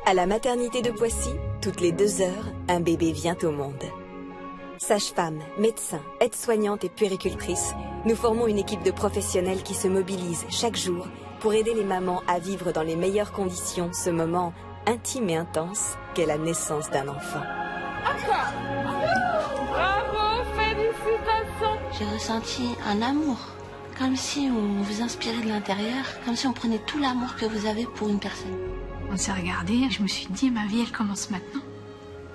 À la maternité de Poissy, toutes les 2 heures, un bébé vient au monde. Sages-femmes, médecins, aides-soignantes et puéricultrices, nous formons une équipe de professionnels qui se mobilisent chaque jour pour aider les mamans à vivre dans les meilleures conditions ce moment intime et intense qu'est la naissance d'un enfant. Bravo, félicitations! J'ai ressenti un amour, comme si on vous inspirait de l'intérieur, comme si on prenait tout l'amour que vous avez pour une personne. On s'est regardé, je me suis dit, ma vie, elle commence maintenant.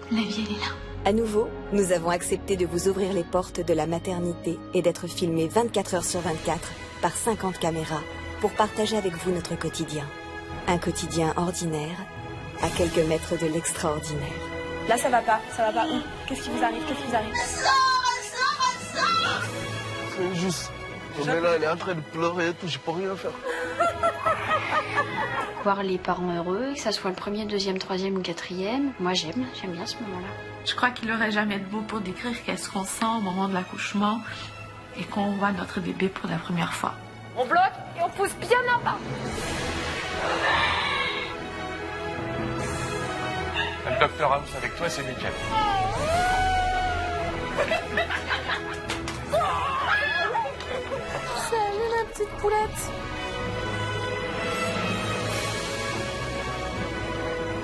La vie, elle est là. À nouveau, nous avons accepté de vous ouvrir les portes de la maternité et d'être filmés 24 heures sur 24 par 50 caméras pour partager avec vous notre quotidien. Un quotidien ordinaire à quelques mètres de l'extraordinaire. Là, ça va pas où? Qu'est-ce qui vous arrive? C'est juste. Mais là, elle est en train de pleurer et tout, je peux rien faire. Voir les parents heureux, que ça soit le premier, deuxième, troisième ou quatrième, moi j'aime bien ce moment-là. Je crois qu'il n'aurait jamais de mots pour décrire qu'est-ce qu'on sent au moment de l'accouchement et quand on voit notre bébé pour la première fois. On bloque et on pousse bien en bas. Le docteur House avec toi, c'est nickel. Salut la petite poulette.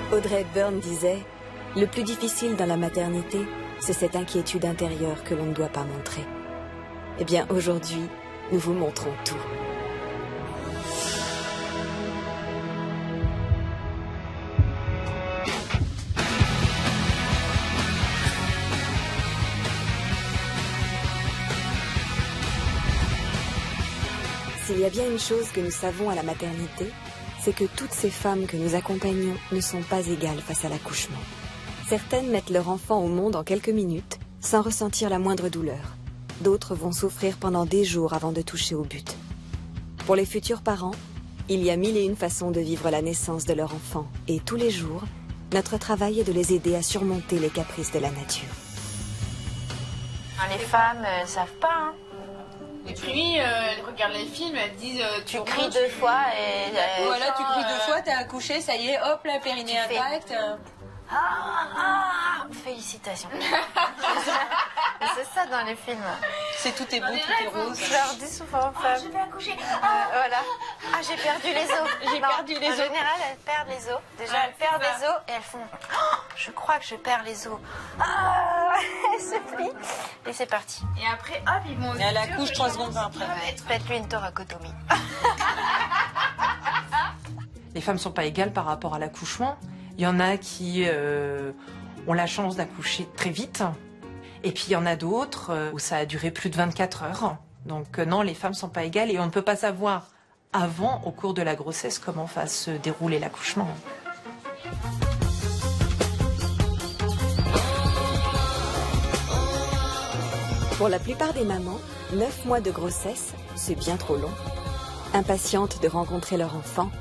Audrey Hepburn disait « Le plus difficile dans la maternité, c'est cette inquiétude intérieure que l'on ne doit pas montrer. » Eh bien, aujourd'hui, nous vous montrons tout. S'il y a bien une chose que nous savons à la maternité, c'est que toutes ces femmes que nous accompagnons ne sont pas égales face à l'accouchement. Certaines mettent leur enfant au monde en quelques minutes, sans ressentir la moindre douleur. D'autres vont souffrir pendant des jours avant de toucher au but. Pour les futurs parents, il y a 1001 façons de vivre la naissance de leur enfant. Et tous les jours, notre travail est de les aider à surmonter les caprices de la nature. Les femmes, elles savent pas, hein. Et puis, elles regardent les films, elles disent... Tu cries 2 fois et... Voilà, tu cries 2 fois, t'es accouché, ça y est, hop, la périnée intact. Félicitations. C'est ça dans les films. C'est tout est beau, tout est rose. Je leur dis souvent aux femmes. Je vais accoucher. Voilà. Ah, j'ai perdu les os. En général, elles perdent les os. Déjà, elles perdent les os et elles font... Oh, je crois que je perds les os. Elles se plient. Et c'est parti. Et après, hop, ils vont... Et elle accouche 3 secondes après. Faites-lui une thoracotomie. Les femmes ne sont pas égales par rapport à l'accouchement. Il y en a qui ont la chance d'accoucher très vite. Et puis il y en a d'autres où ça a duré plus de 24 heures. Donc non, les femmes ne sont pas égales et on ne peut pas savoir avant, au cours de la grossesse, comment va se dérouler l'accouchement. Pour la plupart des mamans, 9 mois de grossesse, c'est bien trop long. Impatientes de rencontrer leur enfant,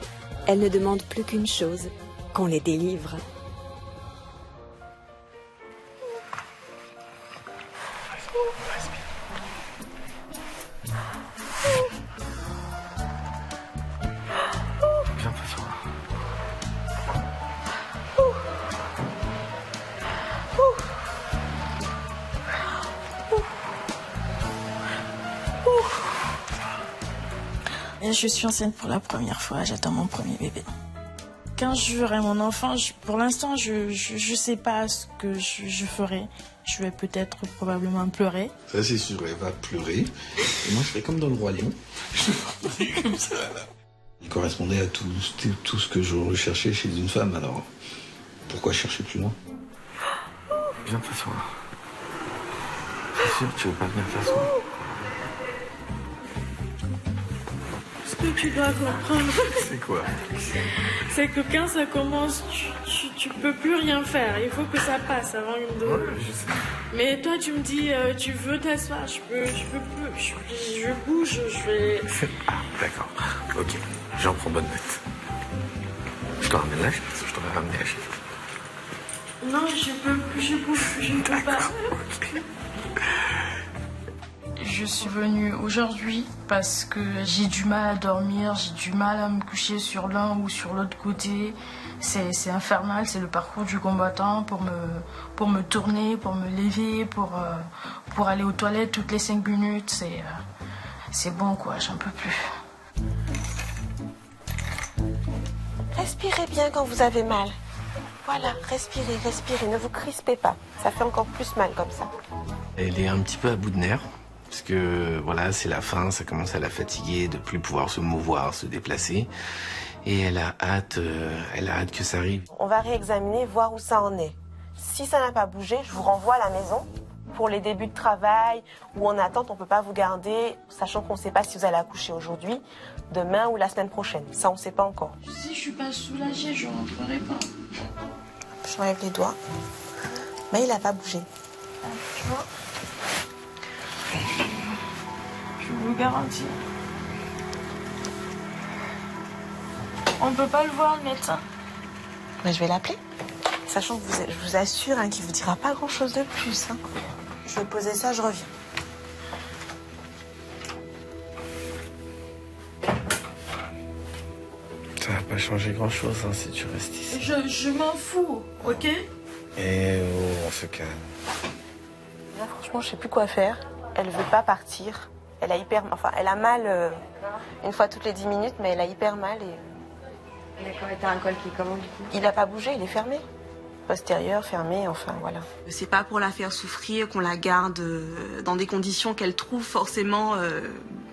elles ne demandent plus qu'une chose, qu'on les délivre. Viens t'asseoir. Je suis enceinte pour la première fois, j'attends mon premier bébé. Quand j'aurai mon enfant, pour l'instant, je sais pas ce que je ferai. Je vais peut-être probablement pleurer. Ça, c'est sûr, elle va pleurer. Et moi, je ferai comme dans le Roi Lion. Je vais pleurer comme ça, là. Il correspondait à tout ce que je recherchais chez une femme, alors pourquoi chercher plus loin? Viens t'asseoir. C'est sûr, tu veux pas venir t'asseoir? Ce que tu dois comprendre, C'est quoi? c'est que quand ça commence, tu peux plus rien faire. Il faut que ça passe avant de... Ouais, je sais. Mais toi, tu me dis, tu veux t'asseoir, je peux plus. Je bouge, je fais... Ah, d'accord. Ok, j'en prends bonne note. Je te ramène la chaise, je t'aurais ramené la chaise. Non, je peux plus, je bouge, je ne peux pas. Ok. Je suis venue aujourd'hui parce que j'ai du mal à dormir, j'ai du mal à me coucher sur l'un ou sur l'autre côté. c'est infernal, c'est le parcours du combattant pour me tourner, pour me lever, pour aller aux toilettes toutes les 5 minutes. C'est bon quoi, j'en peux plus. Respirez bien quand vous avez mal. Voilà, respirez, respirez, ne vous crispez pas. Ça fait encore plus mal comme ça. Elle est un petit peu à bout de nerfs, parce que voilà, c'est la fin, ça commence à la fatiguer de plus pouvoir se mouvoir, se déplacer. Et elle a hâte que ça arrive. On va réexaminer, voir où ça en est. Si ça n'a pas bougé, je vous renvoie à la maison. Pour les débuts de travail ou en attente, on ne peut pas vous garder, sachant qu'on ne sait pas si vous allez accoucher aujourd'hui, demain ou la semaine prochaine. Ça, on ne sait pas encore. Si je suis pas soulagée, je rentrerai pas. J'enlève les doigts. Mais il n'a pas bougé. Tu vois ? Je vous le garantis. On ne peut pas le voir, le médecin. Mais je vais l'appeler. Sachant que je vous assure qu'il ne vous dira pas grand-chose de plus. Hein. Je vais poser ça, je reviens. Ça va pas changer grand-chose si tu restes ici. Je m'en fous, ok ? Et on se calme. Là, franchement, je sais plus quoi faire. Elle veut pas partir. Elle a mal une fois toutes les 10 minutes, mais elle a hyper mal. D'accord, et t'as un col qui est comment du coup? Il n'a pas bougé, il est fermé. Postérieur, fermé, enfin voilà. C'est pas pour la faire souffrir qu'on la garde dans des conditions qu'elle trouve forcément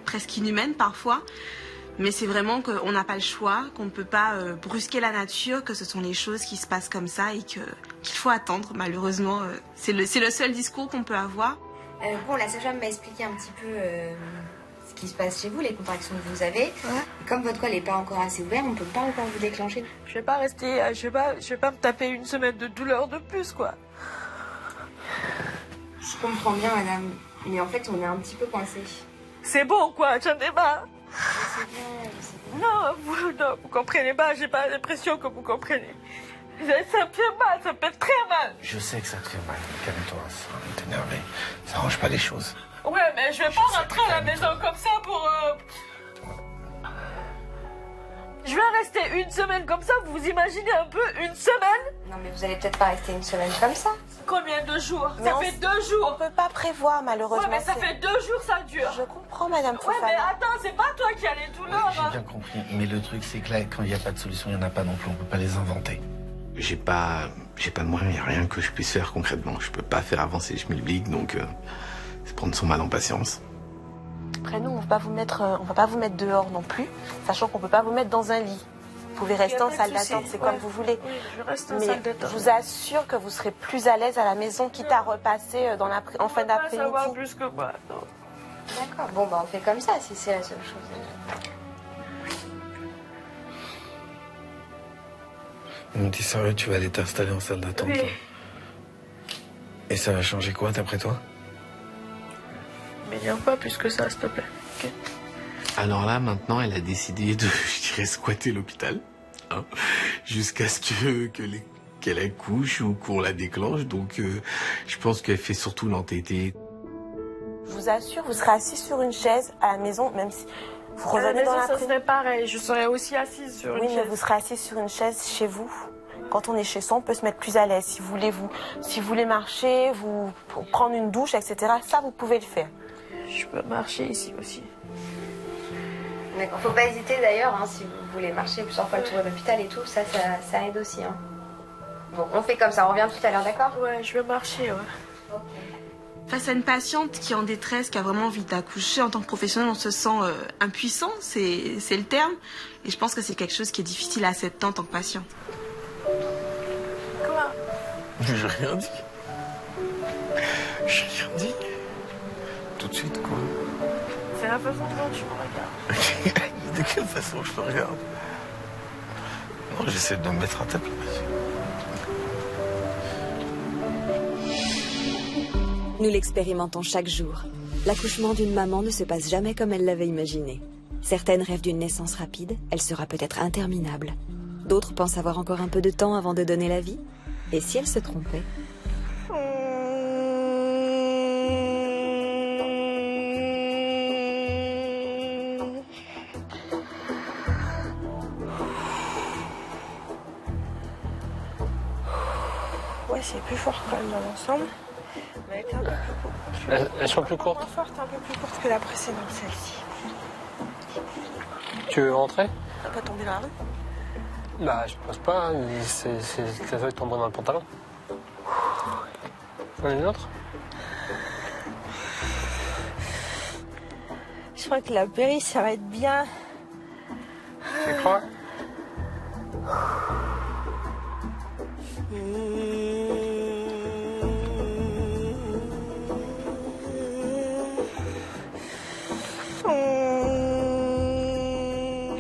presque inhumaines parfois. Mais c'est vraiment qu'on n'a pas le choix, qu'on ne peut pas brusquer la nature, que ce sont les choses qui se passent comme ça et qu'il faut attendre. Malheureusement, c'est le seul discours qu'on peut avoir. Bon, la sage-femme m'a expliqué un petit peu ce qui se passe chez vous, les contractions que vous avez. Ouais. Comme votre col n'est pas encore assez ouvert, on ne peut pas encore vous déclencher. Je vais pas rester, je vais pas me taper une semaine de douleur de plus, quoi. Je comprends bien, madame, mais en fait, on est un petit peu coincés. C'est bon, quoi, j'en ai marre. C'est bien. Non, vous comprenez pas, j'ai pas l'impression que vous comprenez. Ça me fait mal, ça me fait très mal. Je sais que ça te fait mal, calme-toi, t'es énervé. Ça arrange pas les choses. Ouais, mais je vais pas rentrer à la maison comme ça pour... Je vais rester une semaine comme ça, vous imaginez un peu, une semaine? Non, mais vous allez peut-être pas rester une semaine comme ça. Combien de jours? Mais Ça fait 2 jours. On peut pas prévoir, malheureusement. Ouais, mais ça fait 2 jours, ça dure. Je comprends, madame Ouais, Fofana. mais attends, c'est pas toi qui as les douleurs. J'ai bien compris, mais le truc c'est que là, quand il n'y a pas de solution, il n'y en a pas non plus, on peut pas les inventer. J'ai pas de moyens, il n'y a rien que je puisse faire concrètement. Je peux pas faire avancer Schmilblick, donc c'est prendre son mal en patience. Après, nous, on va pas vous mettre dehors non plus, sachant qu'on peut pas vous mettre dans un lit. Vous pouvez rester en salle d'attente, c'est comme vous voulez. Oui, je reste en Mais salle d'attente. je vous assure que vous serez plus à l'aise à la maison, quitte à repasser en fin d'après-midi. Ça va plus que moi, non. D'accord, bon, bah on fait comme ça si c'est la seule chose. On dit sérieux, tu vas aller t'installer en salle d'attente. Oui. Là. Et ça va changer quoi d'après toi? M'énerve pas plus que ça, s'il te plaît. Okay. Alors là, maintenant, elle a décidé de, je dirais, squatter l'hôpital, hein, jusqu'à ce qu'elle accouche ou qu'on la déclenche. Donc, je pense qu'elle fait surtout l'entêté. Je vous assure, vous serez assis sur une chaise à la maison, même si vous revenez dans ça l'après-midi. serait pareil, je serais aussi assise sur une Oui, chaise. mais vous serez assis sur une chaise chez vous. Quand on est chez soi, on peut se mettre plus à l'aise. Si vous voulez marcher, prendre une douche, etc., ça, vous pouvez le faire. Je peux marcher ici aussi. D'accord, faut pas hésiter d'ailleurs, hein, si vous voulez marcher plusieurs fois le tour de l'hôpital et tout, ça aide aussi. Hein. Bon, on fait comme ça, on revient tout à l'heure, d'accord? Ouais, je vais marcher, ouais. Face à une patiente qui est en détresse, qui a vraiment envie d'accoucher, en tant que professionnel, on se sent impuissant, c'est le terme. Et je pense que c'est quelque chose qui est difficile à accepter en tant que patient. Quoi? J'ai rien dit. J'ai rien dit. Tout de suite, quoi. C'est la façon dont tu me regardes. De quelle façon je te regarde? Non, j'essaie de me mettre à ta place. Nous l'expérimentons chaque jour. L'accouchement d'une maman ne se passe jamais comme elle l'avait imaginé. Certaines rêvent d'une naissance rapide, elle sera peut-être interminable. D'autres pensent avoir encore un peu de temps avant de donner la vie. Et si elles se trompaient? c'est plus fort quand même dans l'ensemble. Mais elle était un peu plus courte. Elles sont plus courtes? Moins forte, un peu plus courte que la précédente, celle-ci. Tu veux rentrer? On va pas tomber dans la rue? Bah, je pense pas, hein. Ça va tomber dans le pantalon. On a une autre? Je crois que la péri, ça va être bien. Tu crois?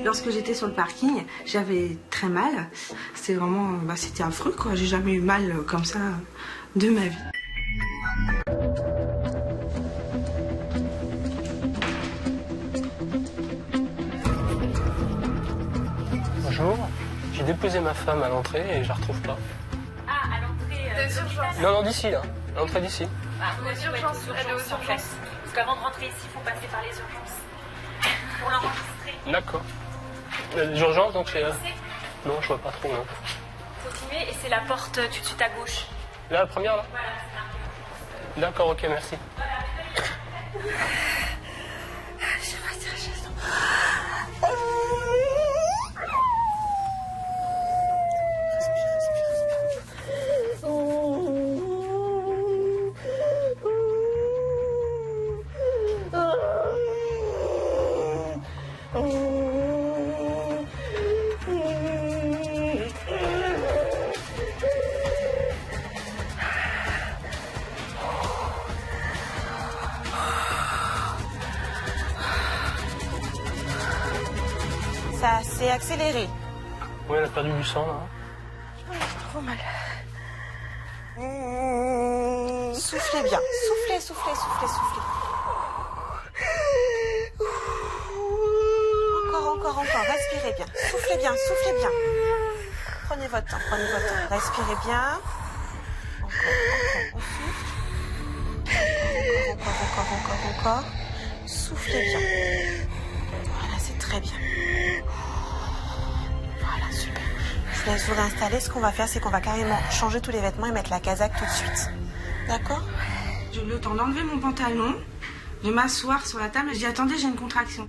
Lorsque j'étais sur le parking, j'avais très mal. C'était vraiment, c'était affreux quoi. J'ai jamais eu mal comme ça de ma vie. Bonjour, j'ai déposé ma femme à l'entrée et je la retrouve pas. Ah, à l'entrée des urgences. Non, d'ici là, à l'entrée d'ici. Aux urgences, elle est aux urgences. Parce qu'avant de rentrer ici, il faut passer par les urgences. Pour l'enregistrer. D'accord. Les urgences, donc c'est... Non, je vois pas trop, non. Continuez et c'est la porte tout de suite à gauche. Là, la première, là? Voilà, c'est marqué. D'accord, ok, merci. Ça s'est accéléré. Oui, elle a perdu du sang, là. J'ai trop mal. Soufflez bien. Soufflez, soufflez, soufflez, soufflez. Encore. Respirez bien. Soufflez bien, soufflez bien. Prenez votre temps, prenez votre temps. Respirez bien. Encore. On souffle. Encore. Soufflez bien. Voilà, c'est très bien. Voilà, super. Je vous laisse vous réinstaller. Ce qu'on va faire, c'est qu'on va carrément changer tous les vêtements et mettre la casaque tout de suite. D'accord? J'ai eu le temps d'enlever mon pantalon, de m'asseoir sur la table et je dis attendez, j'ai une contraction.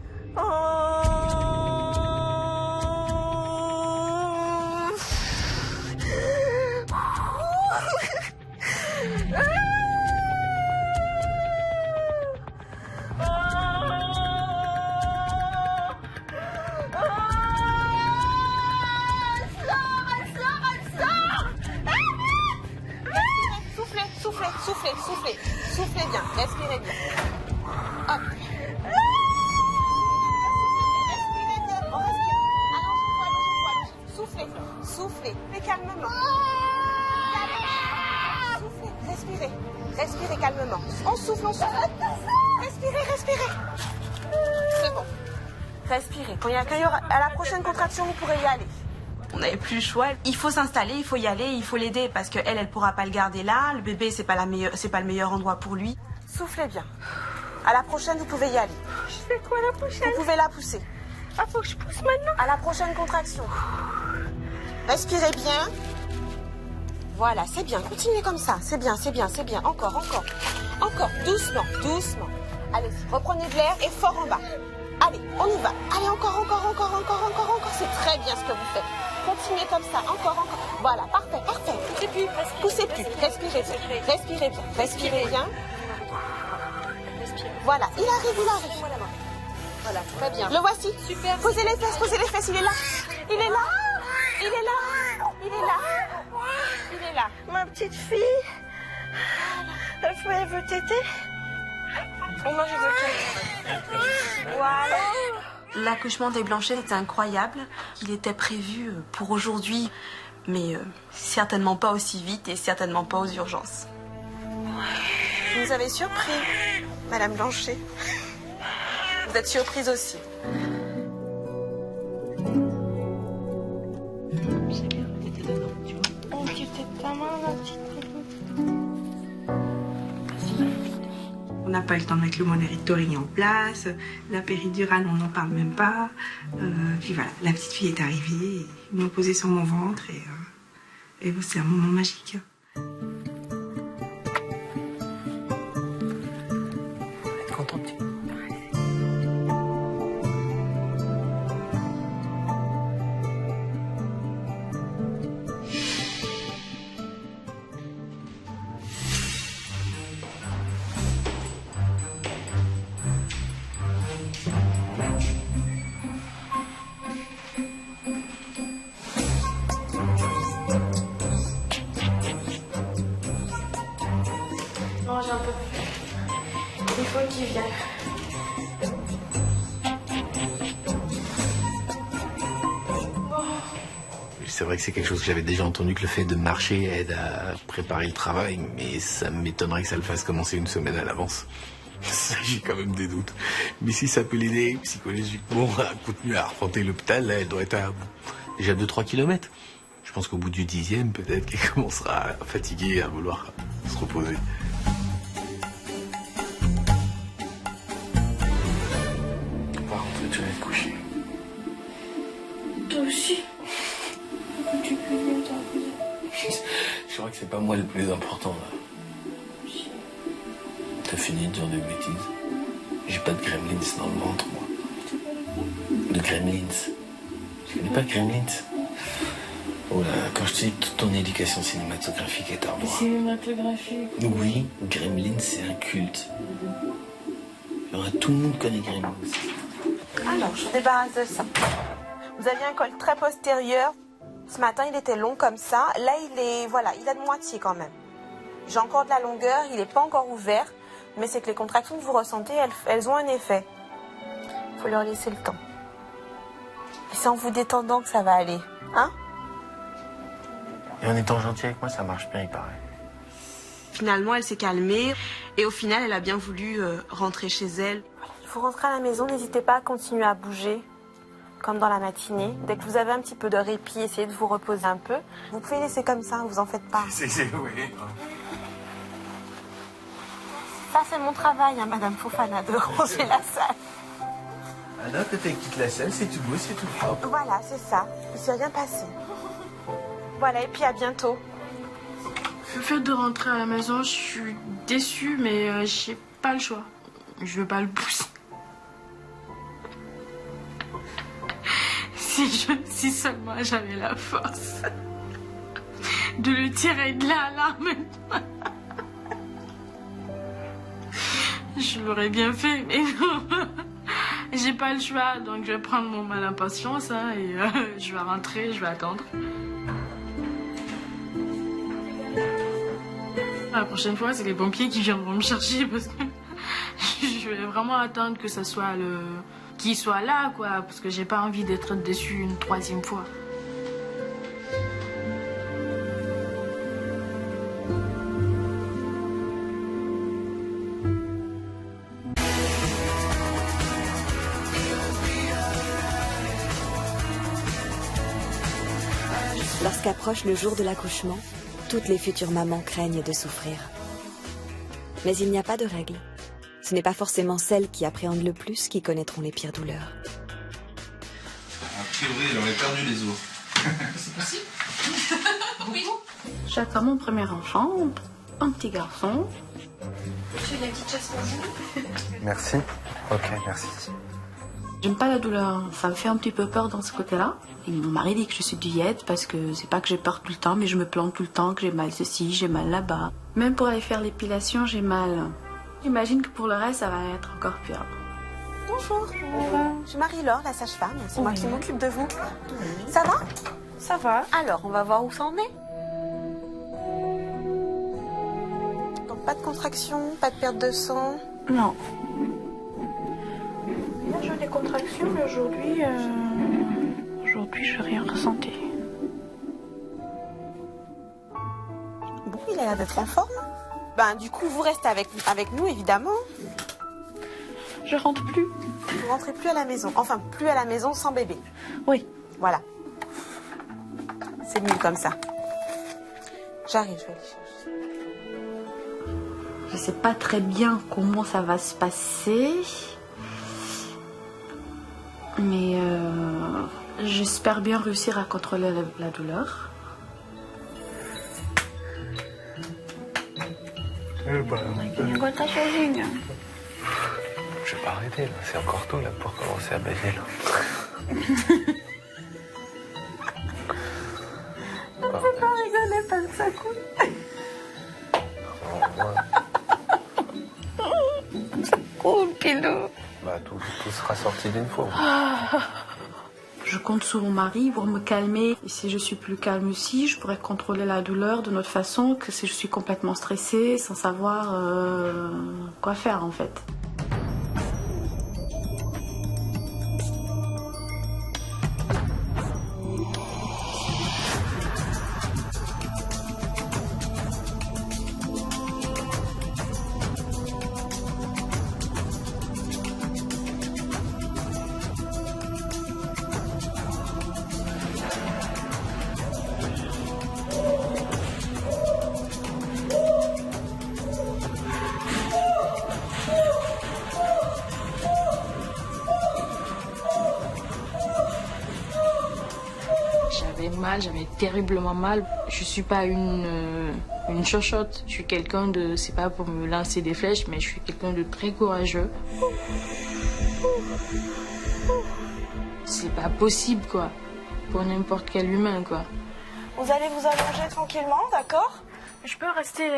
Soufflez bien, respirez bien. Hop. Respirez bien, on respire. Allongez-vous. Soufflez. Mais calmement. Soufflez, respirez calmement. On souffle. Respirez. C'est bon. Respirez. Quand il y aura, à la prochaine contraction, vous pourrez y aller. On n'avait plus le choix. Il faut s'installer, il faut y aller, il faut l'aider parce qu'elle, elle pourra pas le garder là. Le bébé, c'est pas le meilleur endroit pour lui. Soufflez bien. À la prochaine, vous pouvez y aller. Je fais quoi la prochaine? Vous pouvez la pousser. Ah, faut que je pousse maintenant? À la prochaine contraction. Respirez bien. Voilà, c'est bien. Continuez comme ça. C'est bien. Encore. Doucement. Allez-y, reprenez de l'air et fort en bas. Allez, on y va. Allez, encore. C'est très bien ce que vous faites. Continuez comme ça. Encore. Voilà, parfait. Poussez plus. Respirez bien. Voilà, il arrive. Voilà, très bien. Le voici. Super. Posez les fesses. Il est là. Ma petite fille, elle veut téter. Moi, je veux téter. Voilà. L'accouchement des Blanchettes était incroyable. Il était prévu pour aujourd'hui, mais certainement pas aussi vite et certainement pas aux urgences. Vous nous avez surpris, Madame Blanchet. Vous êtes surprise aussi. On n'a pas eu le temps de mettre le monitoring en place, la péridurale, on n'en parle même pas. Puis voilà, la petite fille est arrivée, ils m'ont posé sur mon ventre et c'est un moment magique. fois qu'il vient. C'est vrai que c'est quelque chose que j'avais déjà entendu, que le fait de marcher aide à préparer le travail, mais ça m'étonnerait que ça le fasse commencer une semaine à l'avance. Ça, j'ai quand même des doutes. Mais si ça peut l'aider psychologiquement à continuer à arpenter l'hôpital, là, elle doit être à déjà 2-3 kilomètres. Je pense qu'au bout du 10e, peut-être qu'elle commencera à fatiguer, à vouloir se reposer. Par contre, tu vas te coucher. Toi aussi. Tu peux mieux Je crois que c'est pas moi le plus important, là. T'as fini de dire des bêtises. J'ai pas de gremlins dans le ventre, moi. De gremlins. Tu connais pas de gremlins? Oh là, quand je te dis que toute ton éducation cinématographique est à moi. Cinématographique? Oui, gremlins, c'est un culte. Tout le monde connaît gremlins. Alors, je débarrasse de ça. Vous aviez un col très postérieur. Ce matin, il était long comme ça. Là, il a de moitié quand même. J'ai encore de la longueur, il n'est pas encore ouvert. Mais c'est que les contractions que vous ressentez, elles ont un effet. Il faut leur laisser le temps. Et c'est en vous détendant que ça va aller. Hein? Et en étant gentil avec moi, ça marche bien, il paraît. Finalement, elle s'est calmée. Et au final, elle a bien voulu rentrer chez elle. Vous rentrez à la maison, n'hésitez pas à continuer à bouger. Comme dans la matinée. Dès que vous avez un petit peu de répit, essayez de vous reposer un peu. Vous pouvez laisser comme ça, vous en faites pas. Oui. Ça, c'est mon travail, hein, Madame Fofana, de ranger la salle. Anna, quand elle quitte la salle, c'est tout beau, c'est tout propre. Voilà, c'est ça. Il ne s'est rien passé. Voilà, et puis à bientôt. Le fait de rentrer à la maison, je suis déçue, mais j'ai pas le choix. Je veux pas le pousser. Si seulement j'avais la force de le tirer de là, je l'aurais bien fait, mais non. J'ai pas le choix, donc je vais prendre mon mal en patience et je vais rentrer, je vais attendre. La prochaine fois, c'est les pompiers qui viendront me chercher parce que je vais vraiment attendre que ça soit qu'il soit là, quoi, parce que j'ai pas envie d'être déçue une 3e fois. Lorsqu'approche le jour de l'accouchement, toutes les futures mamans craignent de souffrir. Mais il n'y a pas de règle. Ce n'est pas forcément celles qui appréhendent le plus qui connaîtront les pires douleurs. A priori, elle aurait perdu les os. C'est possible? Oui. J'attends mon premier enfant, un petit garçon. Tu veux la petite chasse pour vous? Merci. Ok, merci. J'aime pas la douleur, ça me fait un petit peu peur dans ce côté-là. Et mon mari dit que je suis diète parce que c'est pas que j'ai peur tout le temps, mais je me plante tout le temps, que j'ai mal ceci, j'ai mal là-bas. Même pour aller faire l'épilation, j'ai mal. J'imagine que pour le reste, ça va être encore pire. Bonjour. Je suis Marie-Laure, la sage-femme. C'est moi qui m'occupe de vous. Ça va? Ça va. Alors, on va voir où ça en est. Donc, pas de contraction, pas de perte de sang? Non. Hier, j'ai eu des contractions, mais aujourd'hui, je n'ai rien ressenti. Bon, il a l'air d'être en forme. Ben, du coup, vous restez avec nous, évidemment. Je rentre plus. Vous rentrez plus à la maison. Enfin, plus à la maison sans bébé. Oui. Voilà. C'est mieux comme ça. J'arrive, je vais aller chercher. Je sais pas très bien comment ça va se passer. Mais j'espère bien réussir à contrôler la douleur. Je vais pas arrêter là, c'est encore tôt là pour commencer à bailler là. On peut pas rigoler parce que ça coule. C'est cool, Pilou. Bah tout sera sorti d'une fois. Je compte sur mon mari pour me calmer. Et si je suis plus calme aussi, je pourrais contrôler la douleur de notre façon que si je suis complètement stressée, sans savoir quoi faire en fait. mal, j'avais terriblement mal. Je suis pas une chochotte. Je suis quelqu'un de, c'est pas pour me lancer des flèches, mais je suis quelqu'un de très courageux. C'est pas possible, quoi, pour n'importe quel humain, quoi. Vous allez vous allonger tranquillement, d'accord? Je peux rester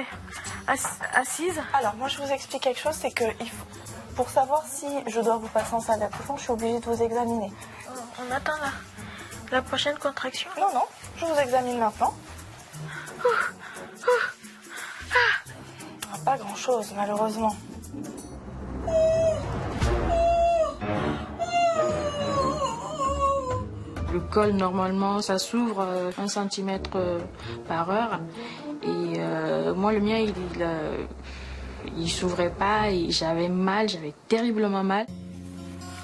assise? Alors, moi, je vous explique quelque chose, c'est que pour savoir si je dois vous passer en salle d'accouchement, je suis obligée de vous examiner. On attend la prochaine contraction? Non, non, je vous examine maintenant. Pas grand-chose, malheureusement. Le col, normalement, ça s'ouvre 1 cm par heure. Et moi, le mien, il s'ouvrait pas et j'avais mal, j'avais terriblement mal.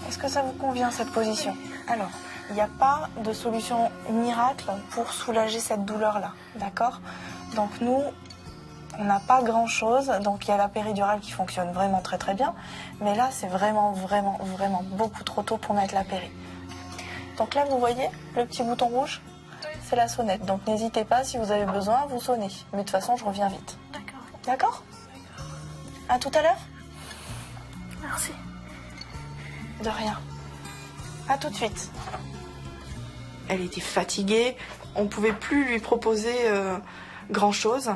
Est-ce que ça vous convient, cette position? Alors, il n'y a pas de solution miracle pour soulager cette douleur-là, d'accord? Donc nous, on n'a pas grand-chose. Donc il y a la péridurale qui fonctionne vraiment très très bien. Mais là, c'est vraiment beaucoup trop tôt pour mettre la péri. Donc là, vous voyez le petit bouton rouge? C'est la sonnette. Donc n'hésitez pas, si vous avez besoin, vous sonnez. Mais de toute façon, je reviens vite. D'accord. D'accord? À tout à l'heure? Merci. De rien. À tout de suite. Elle était fatiguée. On ne pouvait plus lui proposer grand-chose.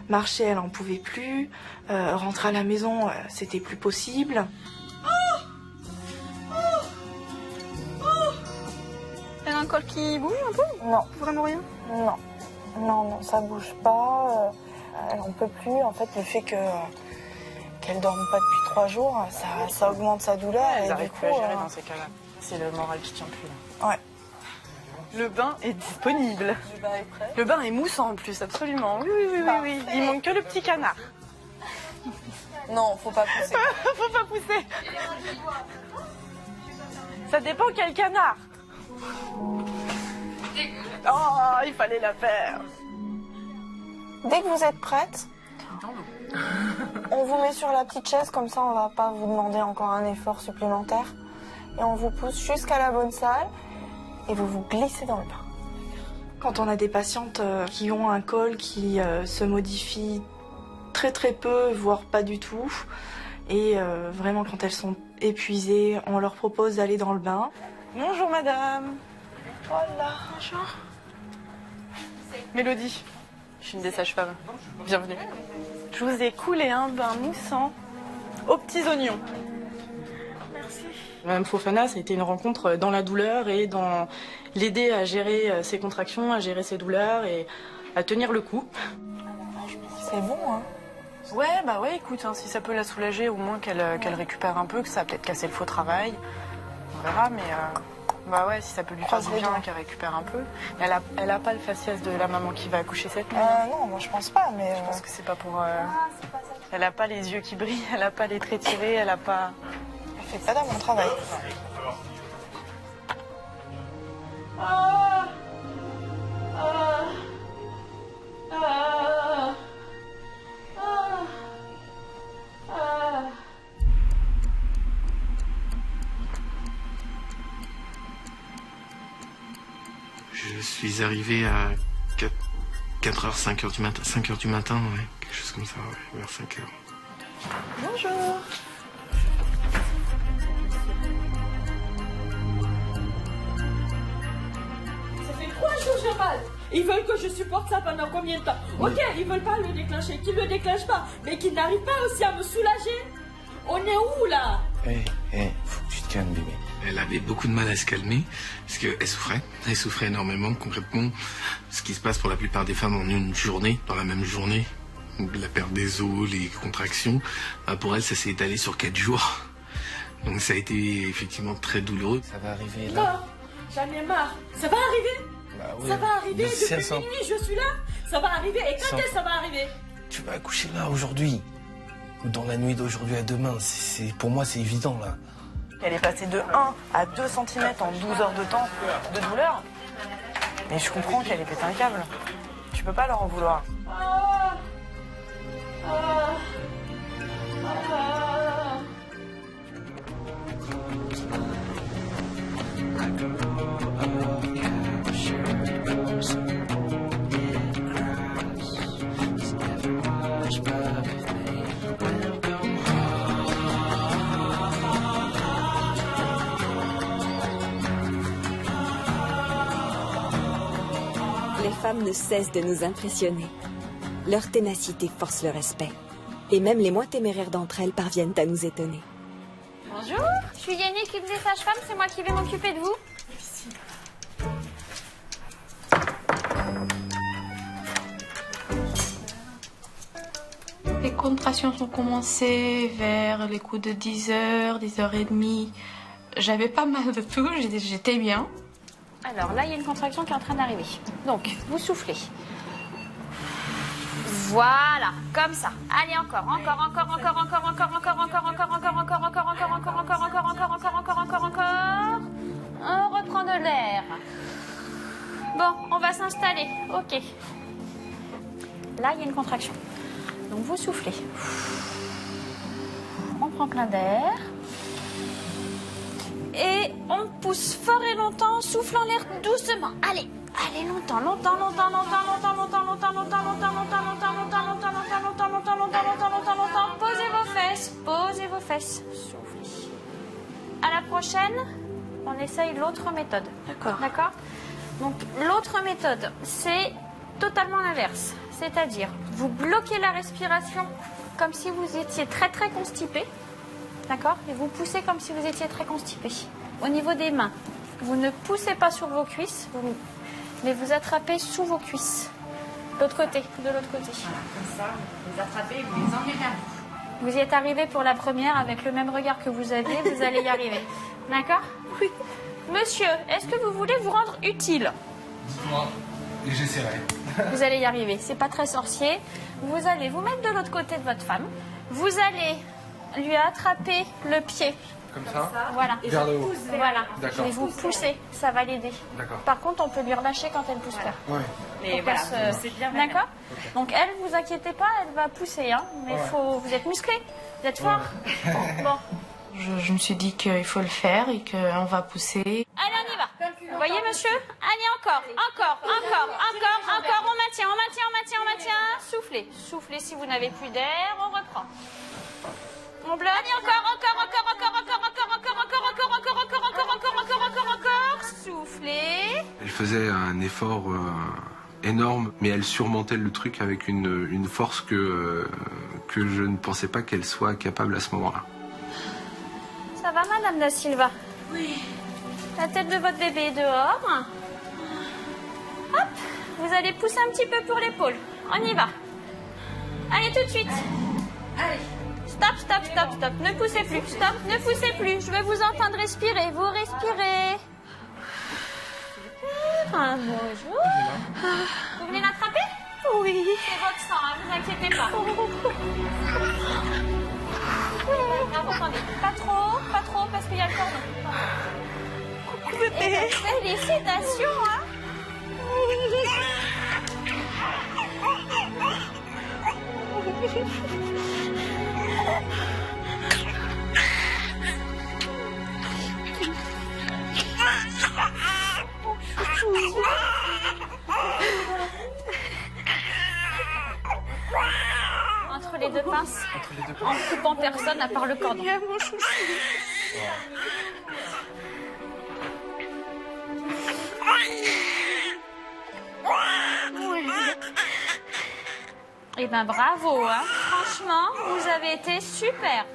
Marcher, elle n'en pouvait plus. Rentrer à la maison, c'était plus possible. Elle a un col qui bouge un peu? Non. Vraiment rien? Non. Non, ça bouge pas. Elle n'en peut plus. En fait, le fait qu'elle dorme pas depuis 3 jours, ça augmente sa douleur. Elles et n'arrivent du plus à coup, gérer dans ces cas-là. C'est le moral qui tient plus là. Ouais. Le bain est disponible. Le bain est prêt? Le bain est moussant en plus, absolument. Oui. Il manque que le petit canard. Non, faut pas pousser. Faut pas pousser. Ça dépend quel canard. Oh, il fallait la faire. Dès que vous êtes prête, on vous met sur la petite chaise, comme ça on va pas vous demander encore un effort supplémentaire. Et on vous pousse jusqu'à la bonne salle et vous vous glissez dans le bain. Quand on a des patientes qui ont un col qui se modifie très très peu, voire pas du tout, et vraiment quand elles sont épuisées, on leur propose d'aller dans le bain. Bonjour madame. Voilà. Bonjour. Mélodie, je suis une des sages-femmes. Bienvenue. Je vous ai coulé un bain moussant aux petits oignons. Merci. Madame Fofana, ça a été une rencontre dans la douleur et dans l'aider à gérer ses contractions, à gérer ses douleurs et à tenir le coup. C'est bon, hein? Ouais, écoute, hein, si ça peut la soulager, au moins qu'elle récupère un peu, que ça a peut-être cassé le faux travail. On verra, mais si ça peut lui faire du bien, qu'elle récupère un peu. Elle a pas le faciès de la maman qui va accoucher cette nuit. Non, moi je pense pas, mais... Je pense que c'est pas pour... Elle a pas les yeux qui brillent, elle a pas les traits tirés, elle a pas... Elle fait pas dans mon travail. Je suis arrivé à 4h, 5h du matin. 5h du matin, ouais. Quelque chose comme ça, ouais, vers 5h. Bonjour. Ça fait 3 jours que j'ai mal. Ils veulent que je supporte ça pendant combien de temps? Ok, ils veulent pas le déclencher, qu'ils le déclenchent pas, mais qu'ils n'arrivent pas aussi à me soulager. On est où là? Faut que tu te calmes, bébé. Elle avait beaucoup de mal à se calmer, parce qu'elle souffrait. Elle souffrait énormément. Concrètement, ce qui se passe pour la plupart des femmes en une journée, dans la même journée, la perte des os, les contractions, pour elle, ça s'est étalé sur 4 jours. Donc ça a été effectivement très douloureux. Ça va arriver là. Non, j'en ai marre. Ça va arriver? Oui, ça va arriver, depuis minuit je suis là. Ça va arriver, et quand est-ce que ça va arriver? Tu vas accoucher là, aujourd'hui. Ou dans la nuit d'aujourd'hui à demain. Pour moi, c'est évident, là. Elle est passée de 1 à 2 cm en 12 heures de temps de douleur. Mais je comprends qu'elle ait pété un câble. Tu peux pas leur en vouloir. sages-femmes ne cessent de nous impressionner. Leur ténacité force le respect. Et même les moins téméraires d'entre elles parviennent à nous étonner. Bonjour, je suis Yannick, une des sages-femmes, c'est moi qui vais m'occuper de vous. Les contractions ont commencé vers les coups de 10h, 10h30. J'avais pas mal de tout, j'étais bien. Alors là, il y a une contraction qui est en train d'arriver. Donc, vous soufflez. Voilà, comme ça. Allez, encore. On reprend de l'air. Bon, on va s'installer. Ok. Là, il y a une contraction. Donc, vous soufflez. On prend plein d'air. Et on pousse fort et longtemps, soufflant l'air doucement. Allez, allez, longtemps. Posez vos fesses. Soufflez. À la prochaine, on essaye l'autre méthode. D'accord. Donc, l'autre méthode, c'est totalement l'inverse. C'est-à-dire, vous bloquez la respiration comme si vous étiez très très constipé. D'accord? Et vous poussez comme si vous étiez très constipé. Au niveau des mains, vous ne poussez pas sur vos cuisses, mais vous attrapez sous vos cuisses. De l'autre côté. Voilà, comme ça, vous les attrapez et vous les emmenez vers vous. Vous y êtes arrivé pour la première avec le même regard que vous aviez, vous allez y arriver. D'accord? Oui. Monsieur, est-ce que vous voulez vous rendre utile? Dites-moi, et j'essaierai. Vous allez y arriver, c'est pas très sorcier. Vous allez vous mettre de l'autre côté de votre femme. Vous allez lui attraper le pied. Comme ça? Voilà. Vers le haut. Voilà. D'accord. Et vous poussez, ça va l'aider. D'accord. Par contre, on peut lui relâcher quand elle pousse pas. Ouais. Mais voilà, c'est bien. D'accord? Donc elle, vous inquiétez pas, elle va pousser, hein. Mais vous êtes musclé, vous êtes fort. Bon. Je me suis dit qu'il faut le faire et qu'on va pousser. Allez, on y va. Vous voyez, monsieur? Allez, encore. On maintient. Soufflez si vous n'avez plus d'air, on reprend. On bloque. Allez, encore. Soufflez. Elle faisait un effort énorme, mais elle surmontait le truc avec une force que je ne pensais pas qu'elle soit capable à ce moment-là. Ça va, Madame Da Silva? Oui. La tête de votre bébé est dehors. Hop, vous allez pousser un petit peu pour l'épaule. On y va. Allez, tout de suite. Allez. Stop. Ne poussez plus. Stop, ne poussez plus. Je veux vous entendre respirer. Vous respirez. Bonjour. Vous venez l'attraper? Oui. C'est votre sang, hein, vous inquiétez pas. Attendez, pas trop, parce qu'il y a le cordon. Félicitations, hein. Entre les deux pinces, en coupant personne à part le cordon. Mon chouchou. Eh ben bravo, hein. Franchement, vous avez été super.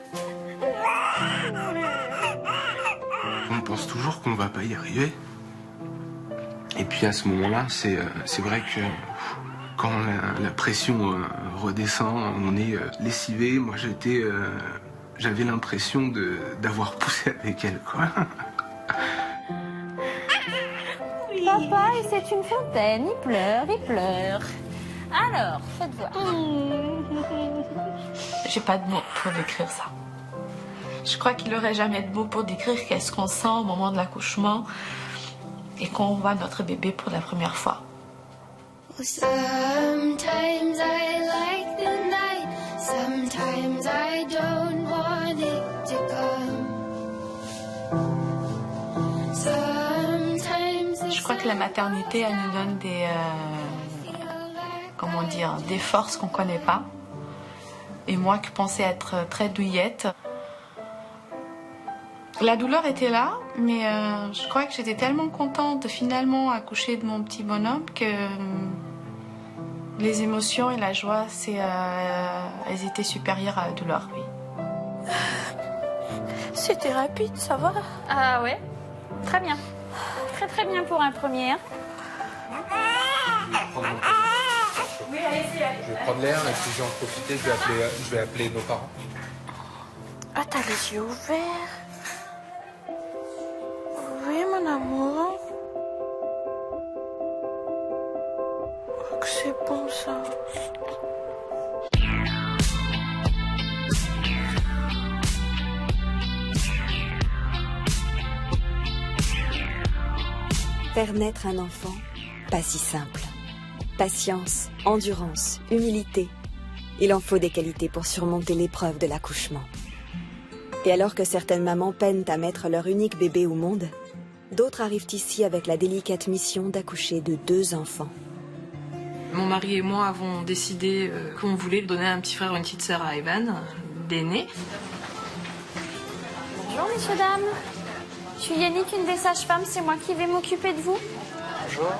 On pense toujours qu'on va pas y arriver. Et puis à ce moment-là, c'est vrai que quand la pression redescend, on est lessivé. Moi, j'avais l'impression d'avoir poussé avec elle, quoi. Papa, et c'est une fontaine, il pleure. Alors, faites voir. J'ai pas de mots pour décrire ça. Je crois qu'il n'y aurait jamais de mots pour décrire qu'est-ce qu'on sent au moment de l'accouchement et quand on voit notre bébé pour la première fois. Sometimes I like the night, sometimes I don't want it to come. Sometimes Je crois que la maternité, elle nous donne des forces qu'on connaît pas. Et moi qui pensais être très douillette, La douleur était là, mais je crois que j'étais tellement contente de finalement accoucher de mon petit bonhomme que les émotions et la joie, elles étaient supérieures à la douleur, oui. C'était rapide, ça va? Ah ouais, très bien. Très très bien pour un premier. Oui, allez-y, allez. Je vais prendre l'air et puis je vais en profiter, je vais appeler nos parents. Ah, t'as les yeux ouverts. Oui, mon amour. Oh, que c'est bon, ça. Faire naître un enfant, pas si simple. Patience, endurance, humilité. Il en faut des qualités pour surmonter l'épreuve de l'accouchement. Et alors que certaines mamans peinent à mettre leur unique bébé au monde, d'autres arrivent ici avec la délicate mission d'accoucher de 2 enfants. Mon mari et moi avons décidé qu'on voulait donner un petit frère ou une petite sœur à Evan, d'aîné. Bonjour messieurs, dames. Je suis Yannick, une des sages-femmes, c'est moi qui vais m'occuper de vous. Bonjour.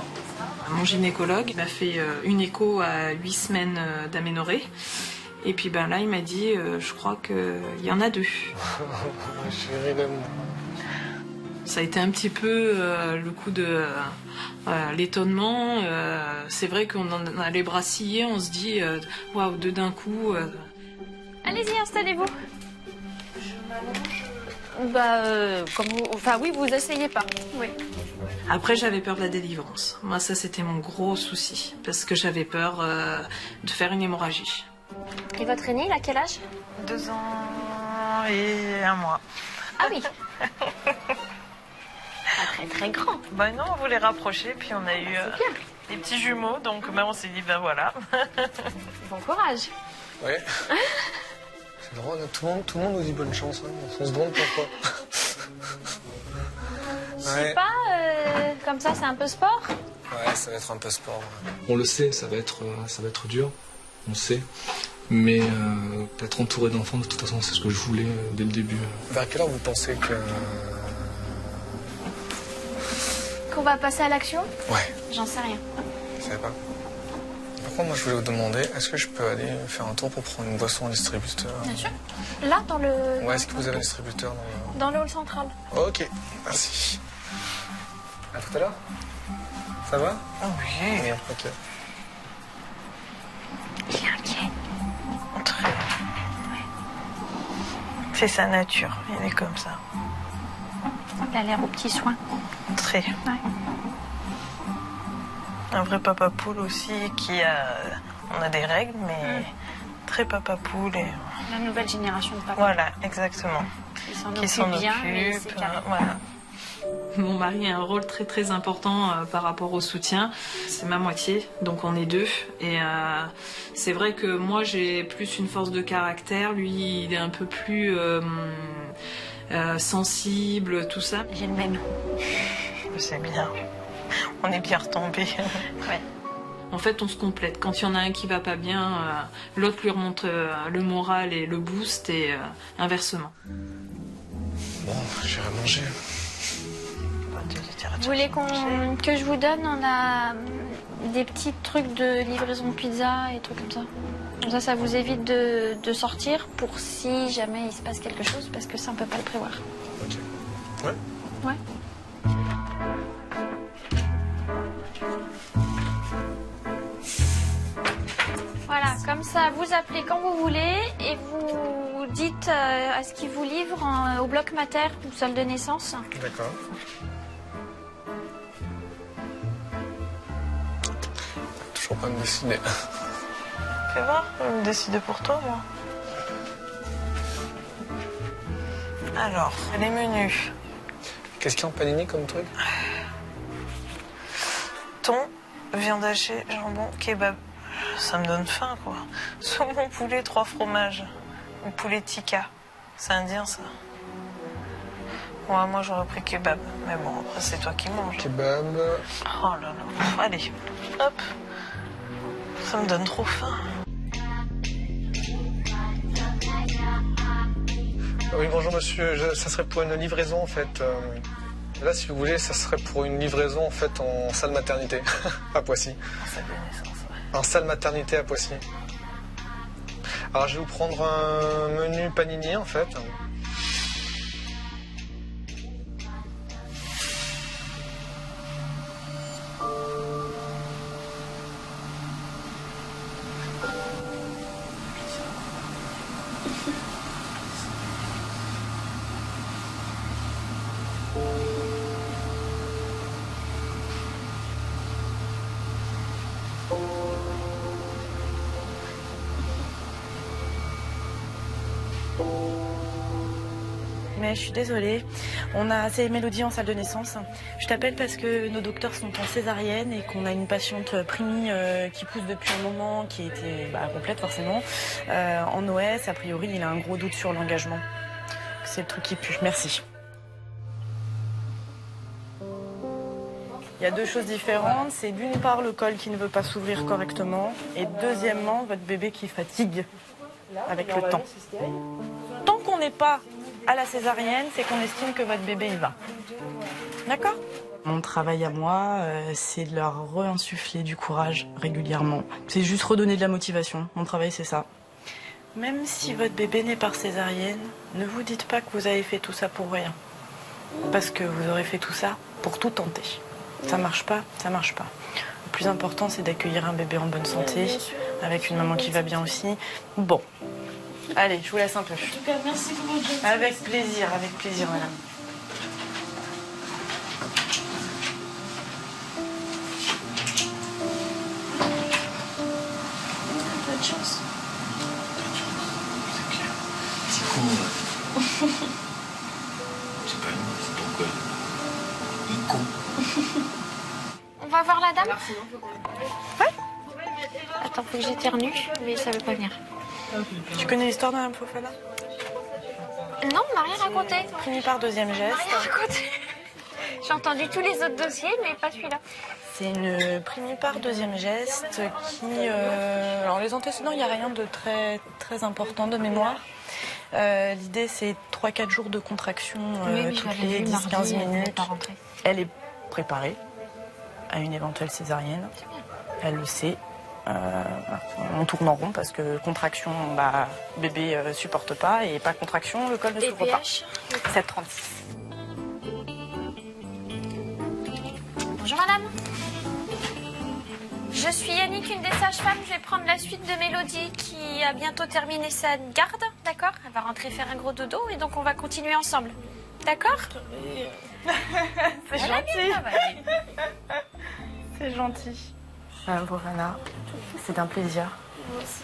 Mon gynécologue m'a fait une écho à 8 semaines d'aménorrhée. Et puis ben là, il m'a dit, je crois qu'il y en a 2. Chérie d'amour. Ça a été un petit peu le coup de l'étonnement. C'est vrai qu'on en a les bras sciés, on se dit, waouh, 2 d'un coup. Allez-y, installez-vous. Je m'allonge. Comme vous... Enfin oui, vous essayez pas. Oui. Après, j'avais peur de la délivrance. Moi, ça, c'était mon gros souci. Parce que j'avais peur de faire une hémorragie. Et votre aîné, il a quel âge? 2 ans et 1 mois. Ah oui. Pas très très grand. Bah non, on voulait rapprocher, puis on a eu des petits jumeaux, donc on s'est dit, ben voilà. Bon courage. Ouais. C'est drôle, tout le monde nous dit bonne chance. Hein. On se demande pourquoi. Je sais pas, comme ça c'est un peu sport. Ouais, ça va être un peu sport. Ouais. On le sait, ça va être dur, on le sait. Mais être entouré d'enfants, de toute façon, c'est ce que je voulais dès le début. Vers quelle heure vous pensez qu'on va passer à l'action? Ouais. J'en sais rien. Je sais pas. Par contre, moi je voulais vous demander, est-ce que je peux aller faire un tour pour prendre une boisson au distributeur? Bien sûr. Là, dans le... Ouais, est-ce que vous avez un distributeur dans le hall central? Ok, merci. À tout à l'heure. Ça va? Ah oui. Ok. Il est inquiet. Très. C'est sa nature, il est comme ça. Il a l'air aux petits soins. Très. Ouais. Un vrai papa poule aussi qui a... On a des règles, mais très papa poule. Et... La nouvelle génération de papa. Voilà, exactement. Qui s'en occupe bien, voilà. Mon mari a un rôle très très important par rapport au soutien. C'est ma moitié, donc on est 2. Et c'est vrai que moi j'ai plus une force de caractère. Lui, il est un peu plus sensible, tout ça. J'ai le même. C'est bien. On est bien retombés. Ouais. En fait, on se complète. Quand il y en a un qui va pas bien, l'autre lui remonte le moral et le boost, et inversement. Bon, j'irai manger. Vous voulez que je vous donne? On a des petits trucs de livraison de pizza et trucs comme ça. Comme ça vous évite de sortir pour si jamais il se passe quelque chose, parce que ça, on peut pas le prévoir. Ok. Ouais. Ouais. Voilà, comme ça, vous appelez quand vous voulez et vous dites à ce qu'il vous livre au bloc mater ou salle de naissance. D'accord. Toujours pas me décider. Fais voir, je vais me décider pour toi, moi. Alors, les menus. Qu'est-ce qu'il y a en panini comme truc? Thon, viande hachée, jambon, kebab. Ça me donne faim, quoi. Saumon, poulet, 3 fromages. Ou poulet tikka. C'est indien, ça. Ouais, moi, j'aurais pris kebab. Mais bon, après, c'est toi qui manges. Kebab. Oh là là. Allez, hop. Ça me donne trop faim. Oui, bonjour monsieur, ça serait pour une livraison en fait. Là, si vous voulez, ça serait pour une livraison en fait en salle maternité à Poissy. En salle de naissance, En salle maternité à Poissy. Alors, je vais vous prendre un menu panini en fait. Mais je suis désolée, on a assez Mélodie en salle de naissance. Je t'appelle parce que nos docteurs sont en césarienne et qu'on a une patiente Primi qui pousse depuis un moment, qui a été complète forcément. En OS, a priori, il a un gros doute sur l'engagement. C'est le truc qui pue. Merci. Il y a deux choses différentes. C'est d'une part le col qui ne veut pas s'ouvrir correctement et deuxièmement, votre bébé qui fatigue avec le temps. Tant qu'on n'est pas à la césarienne, c'est qu'on estime que votre bébé y va. D'accord ? Mon travail à moi, c'est de leur réinsuffler du courage régulièrement. C'est juste redonner de la motivation. Mon travail, c'est ça. Même si votre bébé n'est pas césarienne, ne vous dites pas que vous avez fait tout ça pour rien. Parce que vous aurez fait tout ça pour tout tenter. Ça marche pas, ça marche pas. Le plus important, c'est d'accueillir un bébé en bonne santé, avec une maman qui va bien aussi. Bon. Allez, je vous laisse un peu. En tout cas, merci pour votre gentillesse. Avec plaisir, madame. Pas de chance. C'est clair. C'est con, C'est pas une, c'est ton col. Il est con. On va voir la dame. Ouais. Attends, faut que j'éternue, mais ça veut pas venir. Tu connais l'histoire de Mme Fofana? Non, on m'a rien raconté. Primi par deuxième geste. Rien raconté. J'ai entendu tous les autres dossiers, mais pas celui-là. C'est une primi par deuxième geste qui... Alors les antécédents, il n'y a rien de très, très important de mémoire. L'idée, c'est 3-4 jours de contraction toutes les 10-15 minutes. Elle est préparée à une éventuelle césarienne. Elle le sait. On tourne en rond parce que contraction, bébé supporte pas et pas contraction, le col ne s'ouvre pas. 7,36. Bonjour madame. Je suis Yannick, une des sages-femmes. Je vais prendre la suite de Mélodie qui a bientôt terminé sa garde, d'accord? Elle va rentrer faire un gros dodo et donc on va continuer ensemble. D'accord? C'est gentil. C'est gentil. Madame Fofana, c'est un plaisir.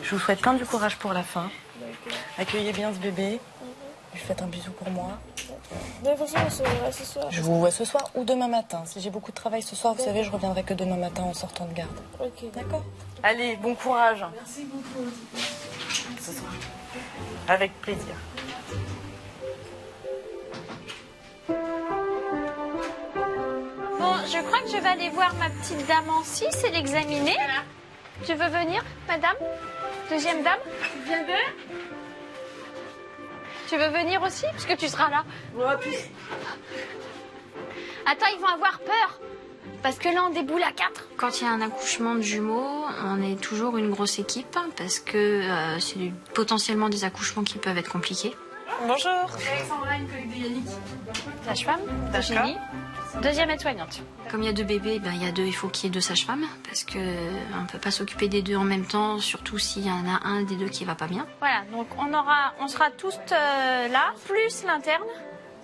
Je vous souhaite plein du courage pour la fin. Accueillez bien ce bébé. Lui faites un bisou pour moi. De toute façon, on se verra ce soir. Je vous vois ce soir ou demain matin. Si j'ai beaucoup de travail ce soir, vous savez, je reviendrai que demain matin en sortant de garde. Ok. D'accord. Allez, bon courage. Merci beaucoup. Ce soir. Avec plaisir. Bon, je crois que je vais aller voir ma petite dame en 6 et l'examiner. Tu veux venir, madame? Deuxième dame? Viens de... Tu veux venir aussi? Parce que tu seras là. Attends, ils vont avoir peur. Parce que là, on déboule à 4. Quand il y a un accouchement de jumeaux, on est toujours une grosse équipe. Parce que c'est potentiellement des accouchements qui peuvent être compliqués. Bonjour. Alexandra, une collègue de Yannick. Sage-femme, Virginie. Deuxième aide-soignante. Comme il y a 2 bébés, il faut qu'il y ait 2 sages-femmes. Parce qu'on ne peut pas s'occuper des 2 en même temps, surtout s'il y en a un des 2 qui va pas bien. Voilà, donc on sera tous là, plus l'interne,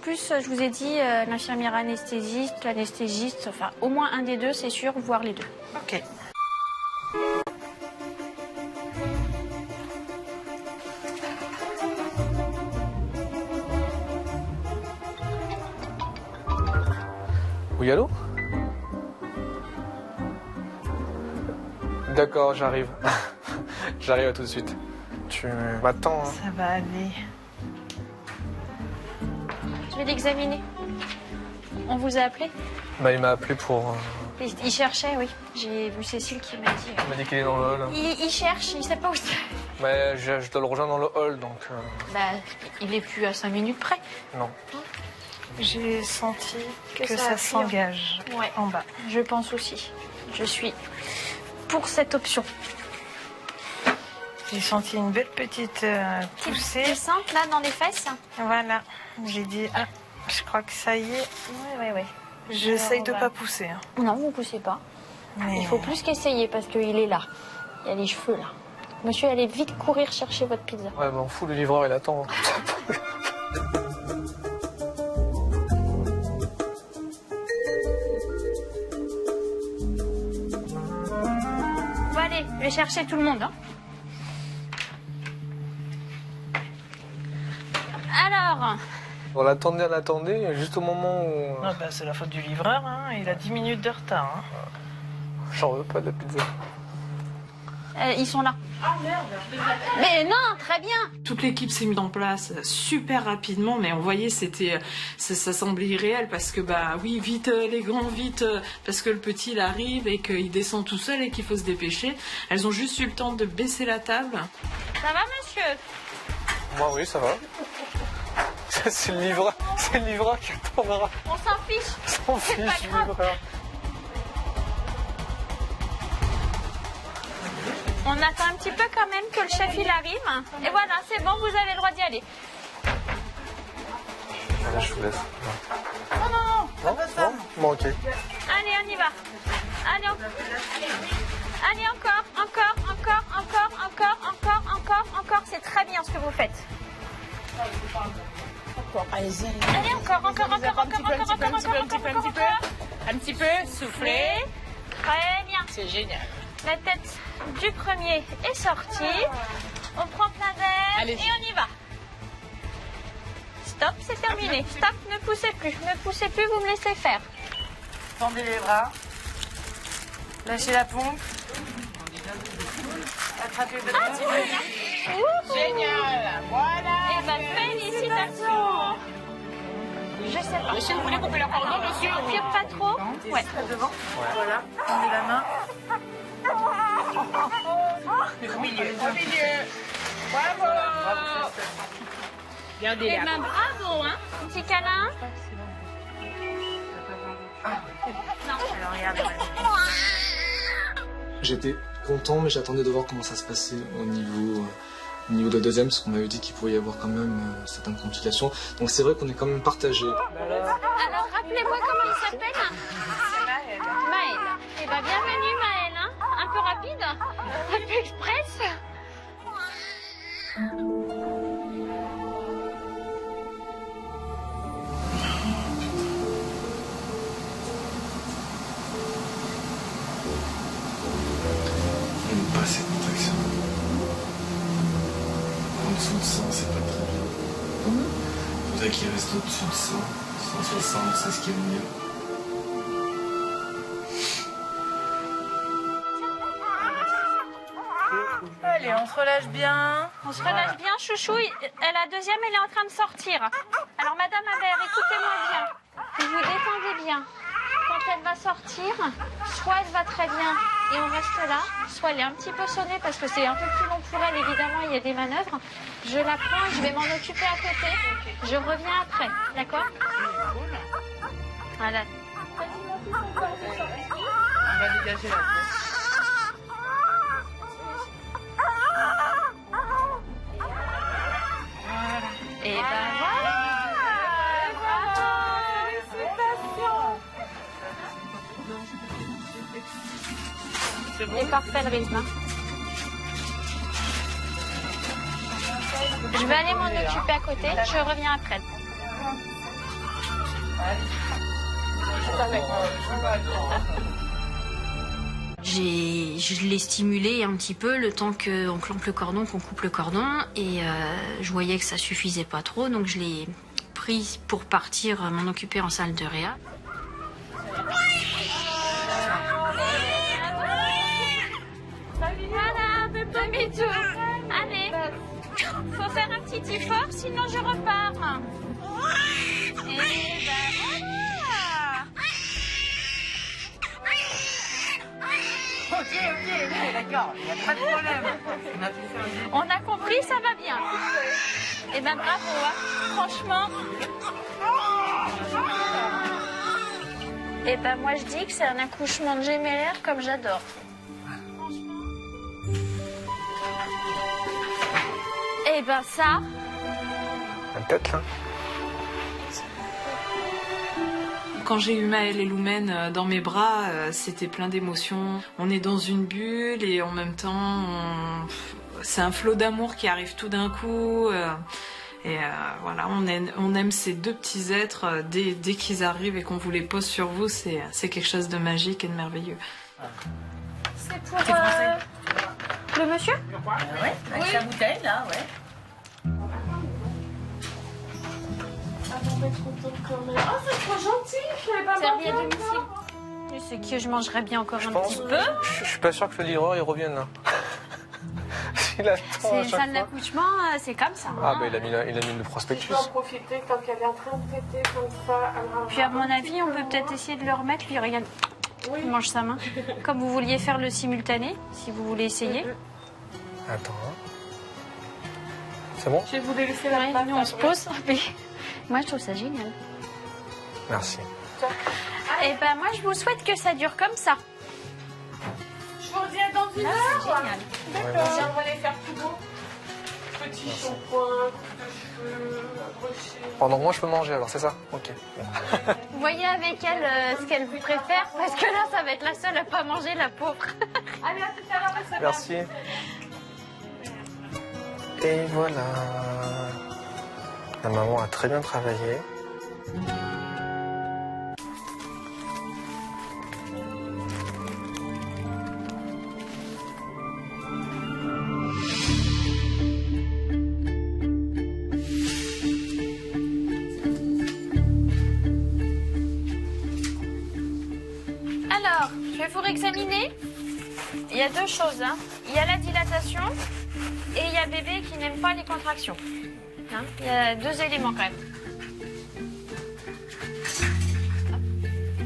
plus, je vous ai dit, l'infirmière anesthésiste, l'anesthésiste, enfin au moins un des 2, c'est sûr, voire les 2. Ok. Oui, allô? D'accord, j'arrive. J'arrive tout de suite. Tu m'attends, hein? Ça va aller. Je vais l'examiner. On vous a appelé? Il m'a appelé pour... Il cherchait, oui. J'ai vu Cécile qui m'a dit... Il m'a dit qu'il est dans le hall. Il cherche, il sait pas où c'est. Bah, je dois le rejoindre dans le hall, donc... Bah, il est plus à 5 minutes près. Non. J'ai senti que ça affire. s'engage Ouais. en bas. Je pense aussi. Je suis pour cette option. J'ai senti une belle petite poussée. Descente là dans les fesses. Voilà. J'ai dit, ah, je crois que ça y est. Ouais. J'essaye de pas pousser. Hein. Non, vous poussez pas. Mais... Il faut plus qu'essayer parce qu'il est là. Il y a les cheveux là. Monsieur, allez vite courir chercher votre pizza. Ouais, bah on fout, le livreur, il attend. Bon, allez, je vais chercher tout le monde. Hein. Alors, On l'attendait, et juste au moment où... Ah bah, c'est la faute du livreur, hein. Il a 10 minutes de retard. Hein. J'en veux pas de la pizza. ils sont là. Ah merde. Mais non, très bien. Toute l'équipe s'est mise en place super rapidement, mais on voyait ça semblait irréel parce que bah oui, vite les grands, vite parce que le petit il arrive et qu'il descend tout seul et qu'il faut se dépêcher. Elles ont juste eu le temps de baisser la table. Ça va, monsieur? Moi oui, ça va. C'est le livreur qui attendra. On s'en fiche. On s'en fiche, C'est pas grave. livreur. On attend un petit peu quand même que le chef il arrive. Et voilà, c'est bon, vous avez le droit d'y aller. Voilà, je vous laisse. Non. Non. Bon, ok. Allez, on y va. Allez, encore. C'est très bien ce que vous faites. Allez-y. Allez, encore. Un petit peu, soufflez. Très bien. C'est génial. La tête du premier est sortie. On prend plein d'air Allez. et on y va. Stop, c'est terminé. Stop, ne poussez plus. Vous me laissez faire. Tendez les bras. Lâchez la pompe. Attrapez votre petit. Génial. Voilà. Eh ben, félicitations. Je sais pas. Monsieur, vous voulez couper la cordon, monsieur? Pas trop. Ouais. Devant. Voilà. Tendez la main. Au milieu. Bravo. Regardez Eh là. ben, bravo, hein. Un petit câlin. Alors regardez. J'étais content, mais j'attendais de voir comment ça se passait au niveau de la deuxième, parce qu'on m'avait dit qu'il pourrait y avoir quand même certaines complications. Donc c'est vrai qu'on est quand même partagé. Alors, rappelez-moi comment il s'appelle. Maël. Eh ben, bienvenue, Maël. Hein. Un peu rapide, un peu express. J'aime pas cette contraction. En dessous de 100, c'est pas très bien. Il faudrait qu'il reste au-dessus de 100. 160, c'est ce qui est le mieux. Allez, on se relâche bien. On se relâche bien, chouchou. La deuxième, elle est en train de sortir. Alors, Madame Habert, écoutez-moi bien. Vous vous détendez bien. Quand elle va sortir, soit elle va très bien et on reste là, soit elle est un petit peu sonnée parce que c'est un peu plus long pour elle, évidemment, il y a des manœuvres. Je la prends, je vais m'en occuper à côté. Je reviens après, d'accord? Voilà. On va dégager la tête. Et ben voilà. C'est bon. Et parfait le rythme. Hein. Je vais aller m'en occuper à côté, je reviens après. Je l'ai stimulé un petit peu le temps qu'on clampe le cordon, qu'on coupe le cordon, et je voyais que ça suffisait pas trop, donc je l'ai pris pour partir m'en occuper en salle de réa. Voilà, demi-tour. Allez, faut faire un petit effort, sinon je repars. Et ben voilà. Ok, d'accord, il n'y a pas de problème. On a compris, ça va bien. Eh ben bravo, hein. Franchement. Eh ben moi je dis que c'est un accouchement de gémellaire comme j'adore. Eh ben ça. Peut-être là. Quand j'ai eu Maëlle et Loumen dans mes bras, c'était plein d'émotions. On est dans une bulle et en même temps, c'est un flot d'amour qui arrive tout d'un coup. Voilà, on aime ces deux petits êtres dès qu'ils arrivent et qu'on vous les pose sur vous, c'est quelque chose de magique et de merveilleux. C'est pour le monsieur? Ouais, avec sa bouteille là, ouais. Ah, c'est trop gentil, je l'avais pas Servi à mangé domicile. encore. Je sais que je mangerais bien encore un pense- petit peu. Je suis pas sûr que le livreur il revienne là. Il attend à C'est chaque ça fois. de l'accouchement, c'est comme ça. Ah hein. bah il a mis le Je prospectus. peux en profiter quand elle est en train de téter comme ça. Puis à mon avis, on peut peut-être essayer de le remettre. Lui, regarde, il mange sa main. Comme vous vouliez faire le simultané, si vous voulez essayer. Attends. C'est bon? Je vais vous laisser la place. Nous, on se pose. Mais moi, je trouve ça génial. Merci. Et ben moi, je vous souhaite que ça dure comme ça. Je vous reviens dans une Là, heure. c'est génial. D'accord. J'aimerais les faire tout beau. Petit shampoing, coupe de cheveux, brocher. Pendant que moi je peux manger alors, c'est ça? Ok. Vous voyez avec elle ce qu'elle préfère, parce que là, ça va être la seule à pas manger, la pauvre. Allez, à tout à l'heure, ça va. Merci. Et voilà. La maman a très bien travaillé. Alors, je vais vous réexaminer. Il y a deux choses. Hein. Il y a la dilatation et il y a bébé qui n'aime pas les contractions. Hein, il y a deux éléments quand même.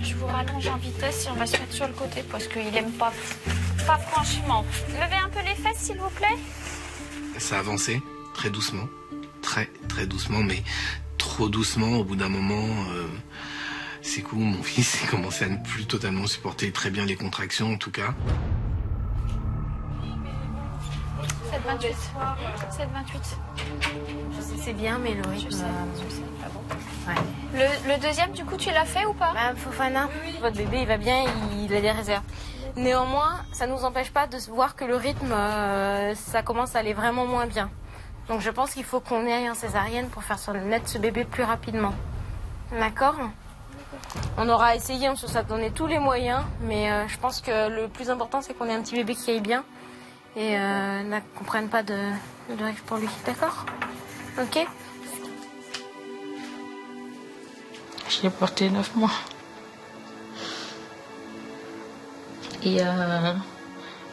Je vous rallonge en vitesse et on va se mettre sur le côté parce qu'il n'aime pas. Pas franchement. Levez un peu les fesses s'il vous plaît. Ça a avancé très doucement, très doucement, mais trop doucement. Au bout d'un moment, c'est cool. Mon fils a commencé à ne plus totalement supporter très bien les contractions, en tout cas. 7,28. 7,28. C'est bien, mais le rythme... Je sais. Le deuxième, du coup, tu l'as fait ou pas? Madame Fofana, votre bébé, il va bien, il a des réserves. Néanmoins, ça ne nous empêche pas de voir que le rythme, ça commence à aller vraiment moins bien. Donc je pense qu'il faut qu'on aille en césarienne pour faire naître ce bébé plus rapidement. D'accord? On aura essayé, on se a donné tous les moyens, mais je pense que le plus important, c'est qu'on ait un petit bébé qui aille bien et qu'on prenne pas de risque pour lui. D'accord? Ok? Je l'ai porté 9 mois. Et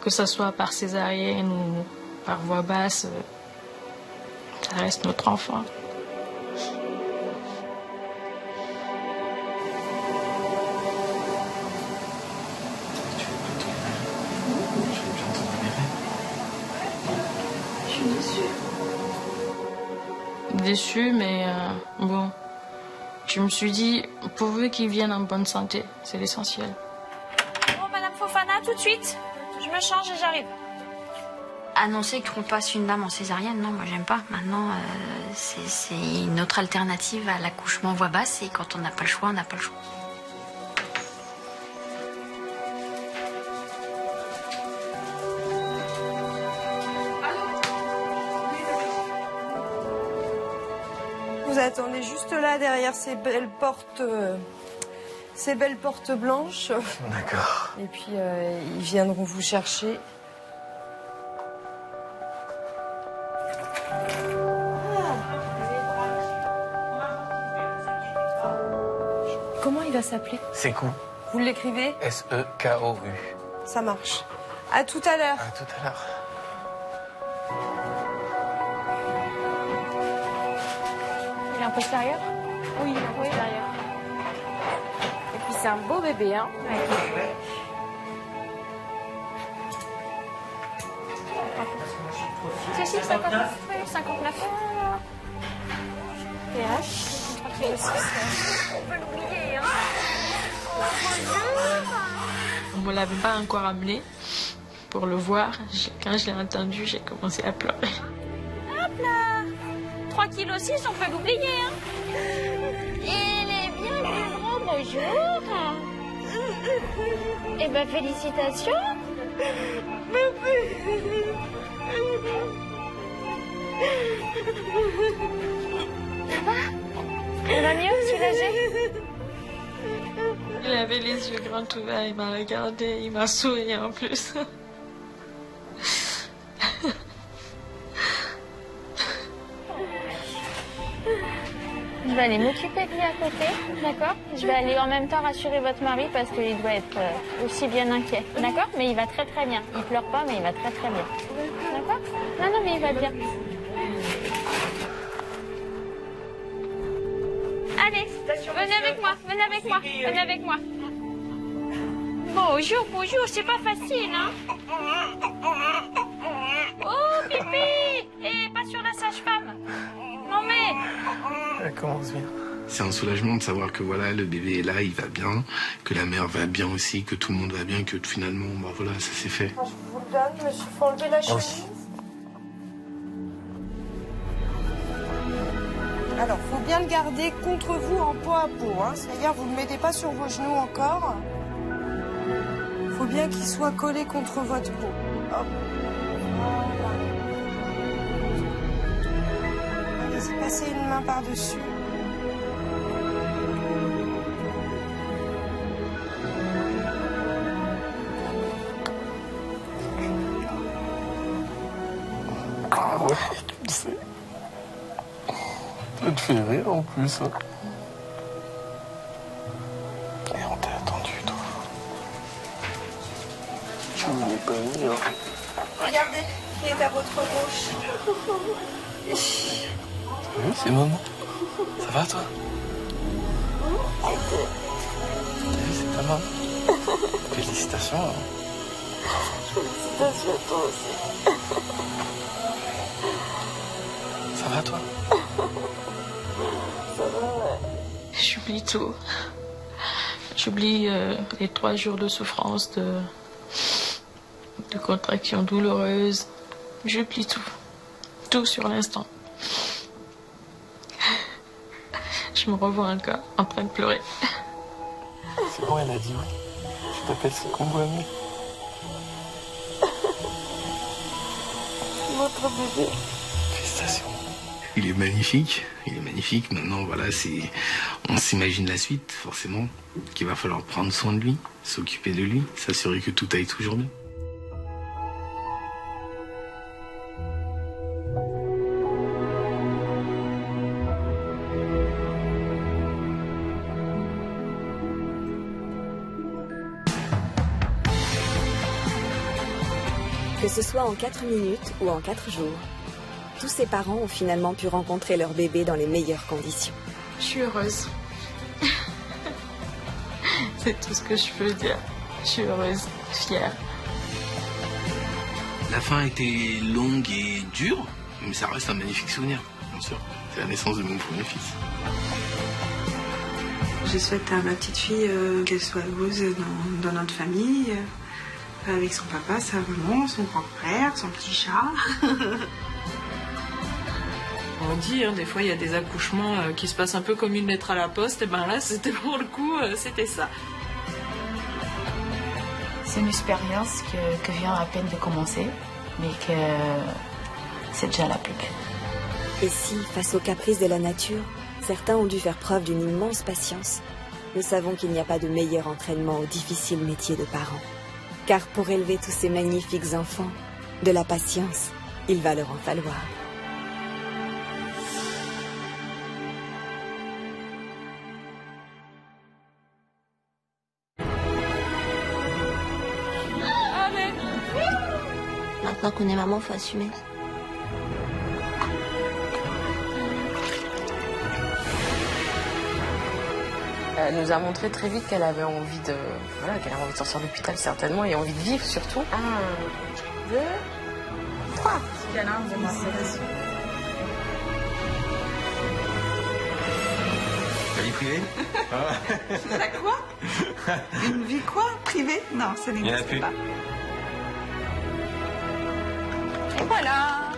que ce soit par césarienne ou par voie basse, ça reste notre enfant. Je suis déçue. Déçue, mais bon. Je me suis dit, pourvu qu'il vienne en bonne santé, c'est l'essentiel. Bon, Madame Fofana, tout de suite. Je me change et j'arrive. Annoncer qu'on passe une dame en césarienne, non, moi j'aime pas. Maintenant, c'est une autre alternative à l'accouchement voix basse et quand on n'a pas le choix, on n'a pas le choix. Vous attendez juste là, derrière ces belles portes blanches. D'accord. Et puis, ils viendront vous chercher. Comment il va s'appeler? Sekou. Vous l'écrivez? S-E-K-O-U. Ça marche. À tout à l'heure. À tout à l'heure. Il est un peu extérieur? Oui, il est un peu extérieur. Et puis c'est un beau bébé, hein? Si, 59, oui, 59. PH. On peut l'oublier, hein. On me l'avait pas encore amené pour le voir. Quand je l'ai entendu, j'ai commencé à pleurer. Hop là 3 kilos 6, on peut l'oublier, hein. Il est bien plus gros, bonjour. Eh ben, félicitations. Ça va? Il va mieux, soulagé? Il avait les yeux grands ouverts, il m'a regardé, il m'a souri en plus. Je vais aller m'occuper de lui à côté, d'accord? Je vais aller en même temps rassurer votre mari parce qu'il doit être aussi bien inquiet, d'accord? Mais il va très très bien. Il pleure pas, mais il va très très bien. D'accord? Non, mais il va bien. Allez, venez avec moi, venez avec moi, venez avec moi. Bonjour, bonjour, c'est pas facile, hein? Oh, pipi! Et pas sur la sage-femme. Non mais... Elle commence bien. C'est un soulagement de savoir que voilà, le bébé est là, il va bien, que la mère va bien aussi, que tout le monde va bien, que finalement, bah voilà, ça s'est fait. Je vous le donne, monsieur, faut enlever la chemise. Alors, faut bien le garder contre vous en peau à peau, hein. C'est-à-dire, vous ne le mettez pas sur vos genoux encore. Faut bien qu'il soit collé contre votre peau. Hop. Voilà. Allez-y, passez une main par-dessus. Ah ouais, tu sais. Ça te fait rire en plus. Hein. Et on t'a attendu, toi. Je voulais pas venir. Regardez, il est à votre gauche. T'as vu, c'est maman. Ça va, toi? T'as vu, c'est ta maman. Félicitations. Hein. Félicitations à toi aussi. Ça va, toi? Ça va, ouais. J'oublie tout. J'oublie les 3 jours de souffrance, de contractions douloureuses. J'oublie tout. Tout sur l'instant. Je me revois encore en train de pleurer. C'est bon, elle a dit oui. Je t'appelle Sekombouami. Votre bébé. Félicitations. Il est magnifique. Maintenant, voilà, on s'imagine la suite, forcément, qu'il va falloir prendre soin de lui, s'occuper de lui, s'assurer que tout aille toujours bien. Que ce soit en 4 minutes ou en 4 jours, tous ces parents ont finalement pu rencontrer leur bébé dans les meilleures conditions. Je suis heureuse. C'est tout ce que je peux dire. Je suis heureuse, fière. La fin a été longue et dure, mais ça reste un magnifique souvenir, bien sûr. C'est la naissance de mon premier fils. Je souhaite à ma petite fille qu'elle soit heureuse dans notre famille, avec son papa, sa maman, son grand frère, son petit chat. On dit, hein, des fois, il y a des accouchements qui se passent un peu comme une lettre à la poste. Et ben là, c'était pour le coup, c'était ça. C'est une expérience que vient à peine de commencer, mais que c'est déjà la plus belle. Et si, face aux caprices de la nature, certains ont dû faire preuve d'une immense patience, nous savons qu'il n'y a pas de meilleur entraînement au difficile métier de parent. Car pour élever tous ces magnifiques enfants, de la patience, il va leur en falloir. Maintenant qu'on est maman, faut assumer. Elle nous a montré très vite qu'elle avait envie de, qu'elle avait envie de sortir de l'hôpital certainement et envie de vivre surtout. 1, 2, Quoi? La vie privée? La quoi? Une vie quoi? Privée? Non, ça n'existe pas. Et voilà.